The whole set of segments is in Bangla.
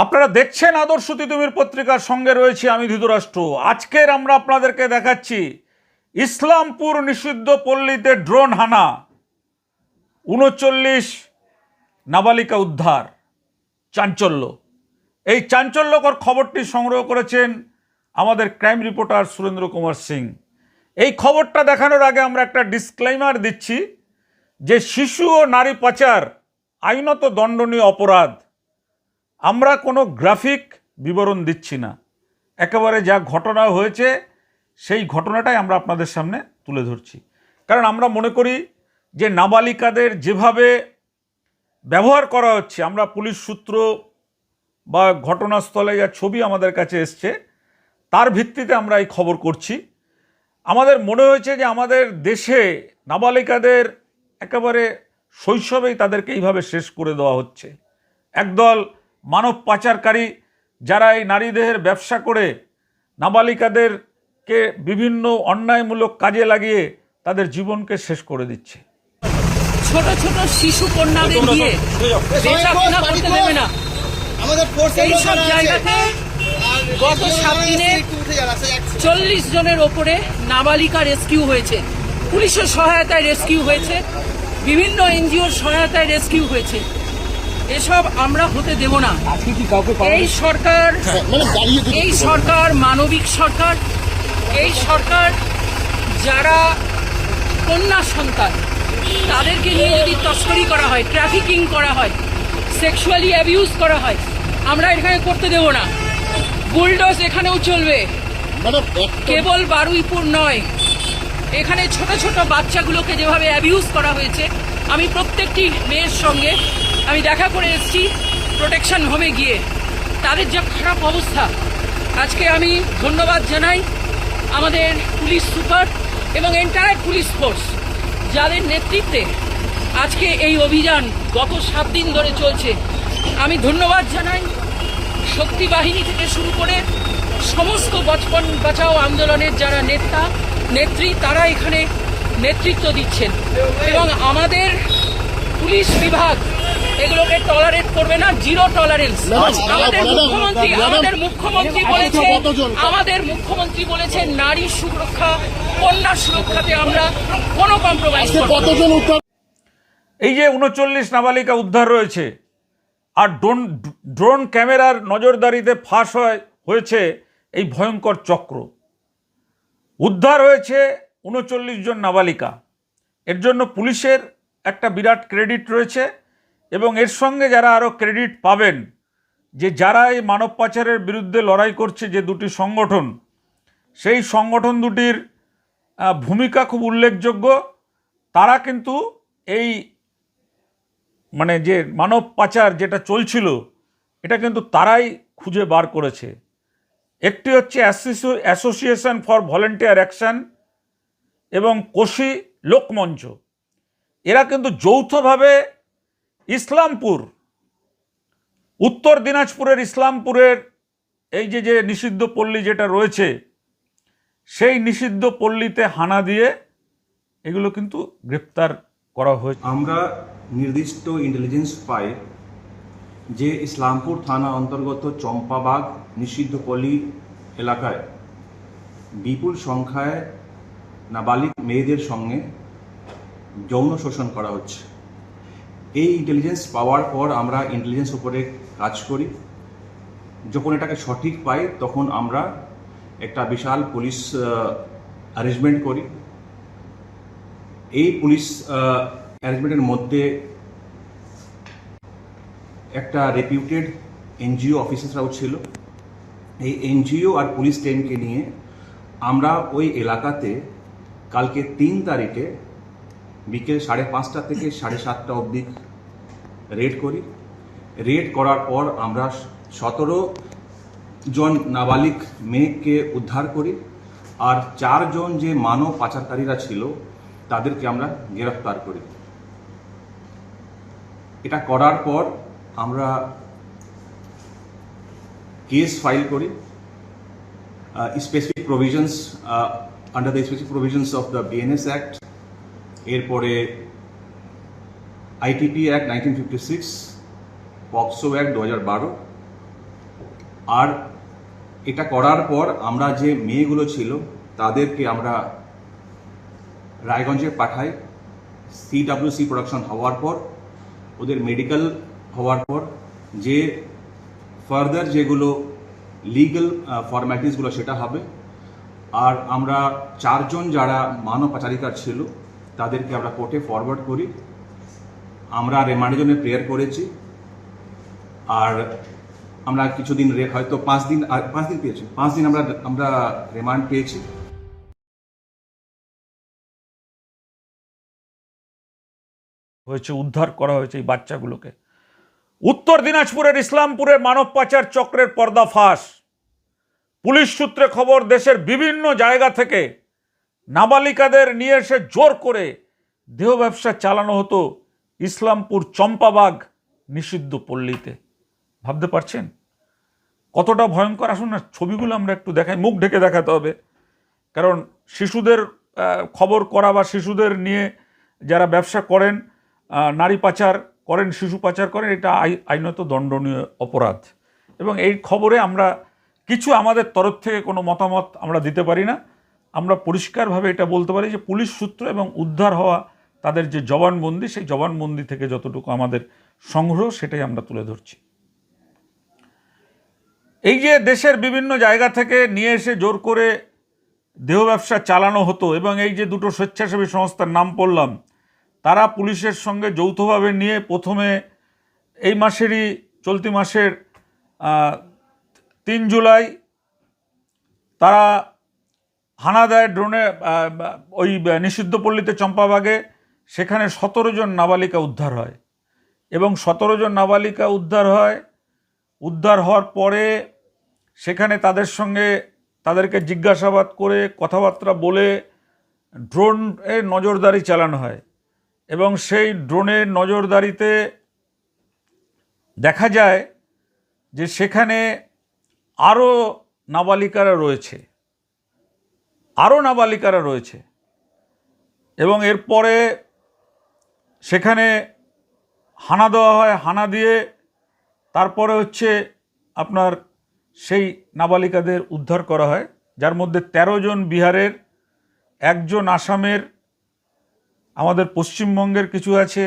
আপনারা দেখছেন আদর্শ তিতুমির পত্রিকার সঙ্গে রয়েছে আমি ধৃতরাষ্ট্র। আজকের আমরা আপনাদেরকে দেখাচ্ছি ইসলামপুর নিষিদ্ধ পল্লীতে ড্রোন হানা, ৩৯ নাবালিকা উদ্ধার, চাঞ্চল্য। এই চাঞ্চল্যকর খবরটি সংগ্রহ করেছেন আমাদের ক্রাইম রিপোর্টার সুরেন্দ্র কুমার সিং। এই খবরটা দেখানোর আগে আমরা একটা ডিসক্লেইমার দিচ্ছি যে শিশু ও নারী পাচার আইনত দণ্ডনীয় অপরাধ। আমরা কোনো গ্রাফিক বিবরণ দিচ্ছি না, একেবারে যা ঘটনা হয়েছে সেই ঘটনাটাই আমরা আপনাদের সামনে তুলে ধরছি। কারণ আমরা মনে করি যে নাবালিকাদের যেভাবে ব্যবহার করা হচ্ছে, আমরা পুলিশ সূত্র বা ঘটনাস্থলে যা ছবি আমাদের কাছে এসছে তার ভিত্তিতে আমরা এই খবর করছি। আমাদের মনে হয়েছে যে আমাদের দেশে নাবালিকাদের একেবারে শৈশবেই তাদেরকে এইভাবে শেষ করে দেওয়া হচ্ছে। একদল মানব পাচারকারী যারা এই নারী দেহের ব্যবসা করে নাবালিকাদেরকে বিভিন্ন অন্যায়মূলক কাজে লাগিয়ে তাদের জীবনকে শেষ করে দিচ্ছে। ছোট ছোট শিশু কন্যাদের দিয়ে বেচাকেনা করতে দেবে না। এইসব জায়গাতে গত 7 দিনে 40 জনের ওপরে নাবালিকা রেস্কিউ হয়েছে, পুলিশের সহায়তায় রেস্কিউ হয়েছে, বিভিন্ন এনজিওর সহায়তায় রেস্কিউ হয়েছে। এসব আমরা হতে দেব না। এই সরকার মানবিক সরকার। এই সরকার যারা কন্যা সন্তান তাদেরকে নিয়ে যদি তস্করি করা হয়, ট্রাফিকিং করা হয়, সেক্সুয়ালি অ্যাবিউজ করা হয়, আমরা এখানে করতে দেব না। বুলডোজ এখানেও চলবে, কেবল বারুইপুর নয়। এখানে ছোট ছোট বাচ্চাগুলোকে যেভাবে অ্যাবিউজ করা হয়েছে, আমি প্রত্যেকটি মেয়ের সঙ্গে আমি দেখা করে এসেছি প্রোটেকশন হোমে গিয়ে, তাদের যা খারাপ অবস্থা। আজকে আমি ধন্যবাদ জানাই আমাদের পুলিশ সুপার এবং এন্টায়ার পুলিশ ফোর্স, যাদের নেতৃত্বে আজকে এই অভিযান গত 7 দিন ধরে চলছে। আমি ধন্যবাদ জানাই শক্তি বাহিনী থেকে শুরু করে সমস্ত বচপন বাঁচাও আন্দোলনের যারা নেতা নেত্রী, তারা এখানে নেতৃত্ব দিচ্ছেন এবং আমাদের পুলিশ বিভাগ এগুলোকে টলারেট করবে না, জিরো টলারেন্স। আমাদের মুখ্যমন্ত্রী বলেছেন নারী সুরক্ষা, কন্যা সুরক্ষাতে আমরা কোনো কম্প্রোমাইজ করব না। এই যে ৩৯ নাবালিকা উদ্ধার রয়েছে, আর ড্রোন ক্যামেরার নজরদারিতে ফাঁস হয়েছে এই ভয়ঙ্কর চক্র। উদ্ধার হয়েছে ৩৯ জন নাবালিকা। এর জন্য পুলিশের একটা বিরাট ক্রেডিট রয়েছে এবং এর সঙ্গে যারা আরও ক্রেডিট পাবেন, যে যারা এই মানব পাচারের বিরুদ্ধে লড়াই করছে যে দুটি সংগঠন, সেই সংগঠন দুটির ভূমিকা খুব উল্লেখযোগ্য। তারা কিন্তু এই মানে যে মানব পাচার যেটা চলছিল এটা কিন্তু তারাই খুঁজে বার করেছে। একটি হচ্ছে অ্যাসোসিয়েশন ফর ভলেন্টিয়ার অ্যাকশন এবং কোশি লোকমঞ্চ। এরা কিন্তু যৌথভাবে ইসলামপুর, উত্তর দিনাজপুরের ইসলামপুরের এই যে নিষিদ্ধ পল্লী যেটা রয়েছে, সেই নিষিদ্ধ পল্লীতে হানা দিয়ে এগুলো কিন্তু গ্রেপ্তার করা হয়েছে। আমরা নির্দিষ্ট ইন্টেলিজেন্স পাই যে ইসলামপুর থানা অন্তর্গত চম্পাবাগ নিষিদ্ধ পল্লী এলাকায় বিপুল সংখ্যায় নাবালিক মেয়েদের সঙ্গে যৌন শোষণ করা হচ্ছে। এই ইন্টেলিজেন্স পাওয়ার পর আমরা ইন্টেলিজেন্স উপরে কাজ করি। যখন এটাকে সঠিক পাই তখন আমরা একটা বিশাল পুলিশ অ্যারেঞ্জমেন্ট করি। এই পুলিশ অ্যারেঞ্জমেন্টের মধ্যে একটা রেপিউটেড এনজিও অফিসাররাও ছিল। এই এনজিও আর পুলিশ টিমকে নিয়ে আমরা ওই এলাকাতে কালকে 3 তারিখে বিকেল 5:30 থেকে 7:30 অবধি রেড করি। রেড করার পর আমরা 17 জন নাবালিক মেয়েকে উদ্ধার করি, আর 4 জন যে মানব পাচারকারীরা ছিল তাদেরকে আমরা গ্রেফতার করি। এটা করার পর আমরা কেস ফাইল করি specific provisions under the specific provisions of the BNS act, এরপরে আইটিপি অ্যাক্ট 1956, পক্সো অ্যাক্ট 2012 আর এটা করার পর আমরা যে মেয়েগুলো ছিল তাদেরকে আমরা রায়গঞ্জে পাঠাই। CWC প্রোডাকশন হওয়ার পর, ওদের মেডিকেল হওয়ার পর, যে ফার্দার যেগুলো লিগ্যাল ফর্ম্যালিটিসগুলো সেটা হবে। আর আমরা 4 জন যারা মানব পাচারিকার ছিল তাদেরকে আমরা কোর্টে ফরওয়ার্ড করি। আমরা রিমান্ডের জন্য প্রেয়ার করেছি। আর আমরা কিছুদিন হয়তো 5 দিন পেয়েছি, 5 দিন আমরা রিমান্ড পেয়েছি। হয়েছে, উদ্ধার করা হয়েছে এই বাচ্চাগুলোকে। উত্তর দিনাজপুরের ইসলামপুরে মানব পাচার চক্রের পর্দাফাঁস। পুলিশ সূত্রে খবর, দেশের বিভিন্ন জায়গা থেকে নাবালিকাদের নিয়ে এসে জোর করে দেহ ব্যবসা চালানো হতো ইসলামপুর চম্পাবাগ নিষিদ্ধ পল্লীতে। ভাবতে পারছেন কতটা ভয়ঙ্কর? আসুন না ছবিগুলো আমরা একটু দেখাই, মুখ ঢেকে দেখাতে হবে, কারণ শিশুদের খবর করা বা শিশুদের নিয়ে যারা ব্যবসা করেন, নারী পাচার করেন, শিশু পাচার করেন, এটা আইনত দণ্ডনীয় অপরাধ। এবং এই খবরে আমরা কিছু আমাদের তরফ থেকে কোনো মতামত আমরা দিতে পারি না। আমরা পরিষ্কারভাবে এটা বলতে পারি যে পুলিশ সূত্র এবং উদ্ধার হওয়া তাদের যে জবানবন্দি, সেই জবানবন্দি থেকে যতটুকু আমাদের সংগ্রহ সেটাই আমরা তুলে ধরছি। এই যে দেশের বিভিন্ন জায়গা থেকে নিয়ে এসে জোর করে দেহ ব্যবসা চালানো হতো, এবং এই যে দুটো স্বেচ্ছাসেবী সংস্থার নাম পড়লাম, তারা পুলিশের সঙ্গে যৌথভাবে নিয়ে প্রথমে এই মাসেরই চলতি মাসের 3 জুলাই তারা হানা দেয় ড্রোনে ওই নিষিদ্ধ পল্লীতে চম্পাবাগে। সেখানে 17 জন নাবালিকা উদ্ধার হয় এবং 17 জন নাবালিকা উদ্ধার হয়। উদ্ধার হওয়ার পরে সেখানে তাদের সঙ্গে তাদেরকে জিজ্ঞাসাবাদ করে কথাবার্তা বলে ড্রোনের নজরদারি চালানো হয়। এবং সেই ড্রোনের নজরদারিতে দেখা যায় যে সেখানে আরও নাবালিকারা রয়েছে। এবং এরপরে সেখানে হানা দেওয়া হয়। হানা দিয়ে তারপরে হচ্ছে আপনার সেই নাবালিকাদের উদ্ধার করা হয়, যার মধ্যে 13 জন বিহারের, 1 জন আসামের, আমাদের পশ্চিমবঙ্গের কিছু আছে।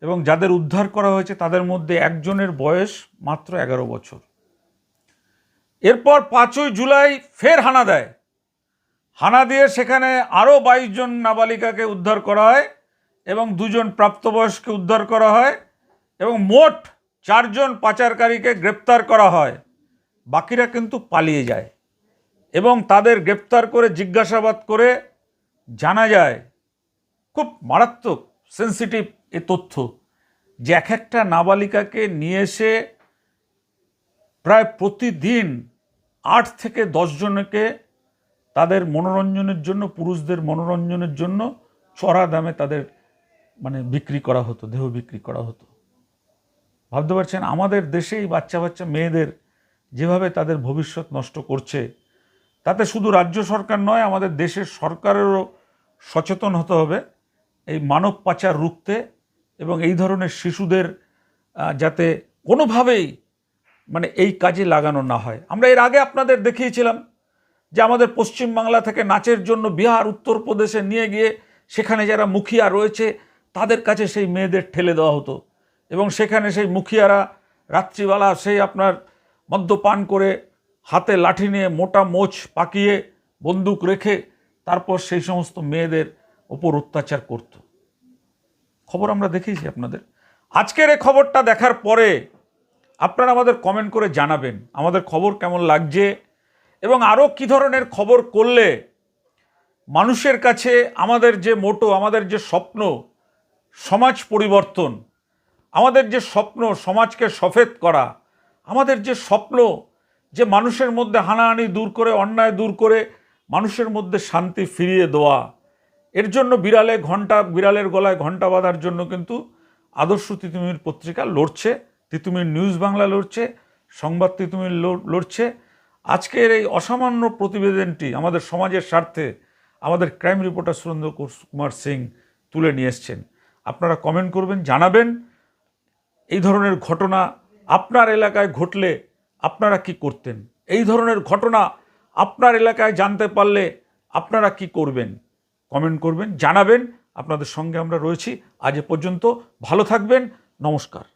এবং যাদের উদ্ধার করা হয়েছে তাদের মধ্যে 1 জনের বয়স মাত্র 11 বছর। এরপর 5ই জুলাই ফের হানা দেয়। হানা দিয়ে সেখানে আরও 22 জন নাবালিকাকে উদ্ধার করা হয় এবং 2 জন প্রাপ্তবয়স্ককে উদ্ধার করা হয় এবং মোট 4 জন পাচারকারীকে গ্রেপ্তার করা হয়। বাকিরা কিন্তু পালিয়ে যায় এবং তাদের গ্রেপ্তার করে জিজ্ঞাসাবাদ করে জানা যায়, খুব মারাত্মক সেন্সিটিভ এ তথ্য, যে একটা নাবালিকাকে নিয়ে এসে প্রায় প্রতিদিন 8 থেকে 10 জনকে তাদের মনোরঞ্জনের জন্য, পুরুষদের মনোরঞ্জনের জন্য চড়া দামে তাদের বিক্রি করা হতো, দেহ বিক্রি করা হতো। ভাবতে পারছেন আমাদের দেশে এই বাচ্চা মেয়েদের যেভাবে তাদের ভবিষ্যৎ নষ্ট করছে, তাতে শুধু রাজ্য সরকার নয়, আমাদের দেশের সরকারেরও সচেতন হতে হবে এই মানব পাচার রুখতে এবং এই ধরনের শিশুদের যাতে কোনোভাবেই এই কাজে লাগানো না হয়। আমরা এর আগে আপনাদের দেখিয়েছিলাম যে আমাদের পশ্চিমবাংলা থেকে নাচের জন্য বিহার, উত্তরপ্রদেশে নিয়ে গিয়ে সেখানে যারা মুখিয়া রয়েছে তাদের কাছে সেই মেয়েদের ঠেলে দেওয়া হতো এবং সেখানে সেই মুখিয়ারা রাত্রিবেলা সেই আপনার মদ্যপান করে হাতে লাঠি নিয়ে মোটা মোচ পাকিয়ে বন্দুক রেখে তারপর সেই সমস্ত মেয়েদের ওপর অত্যাচার করত। খবর আমরা দেখিয়েছি আপনাদের। আজকের এই খবরটা দেখার পরে আপনারা আমাদের কমেন্ট করে জানাবেন আমাদের খবর কেমন লাগছে এবং আরও কী ধরনের খবর করলে মানুষের কাছে আমাদের যে মোটো, আমাদের যে স্বপ্ন সমাজ পরিবর্তন, আমাদের যে স্বপ্ন সমাজকে সফেদ করা, আমাদের যে স্বপ্ন যে মানুষের মধ্যে হানাহানি দূর করে, অন্যায় দূর করে মানুষের মধ্যে শান্তি ফিরিয়ে দেওয়া, এর জন্য বিড়ালের গলায় ঘণ্টা বাঁধার জন্য কিন্তু আদর্শ তিতুমির পত্রিকা লড়ছে, তিতুমির নিউজ বাংলা লড়ছে, সংবাদ তিতুমির লড়ছে। আজকের এই অসামান্য প্রতিবেদনটি আমাদের সমাজের স্বার্থে আমাদের ক্রাইম রিপোর্টার সুরেন্দ্র কুমার সিং তুলে নিয়ে এসছেন। আপনারা কমেন্ট করবেন, জানাবেন এই ধরনের ঘটনা আপনার এলাকায় ঘটলে আপনারা কি করতেন? এই ধরনের ঘটনা আপনার এলাকায় জানতে পারলে আপনারা কি করবেন? কমেন্ট করবেন, জানাবেন। আপনাদের সঙ্গে আমরা রয়েছি। আজ এ পর্যন্ত। ভালো থাকবেন। নমস্কার।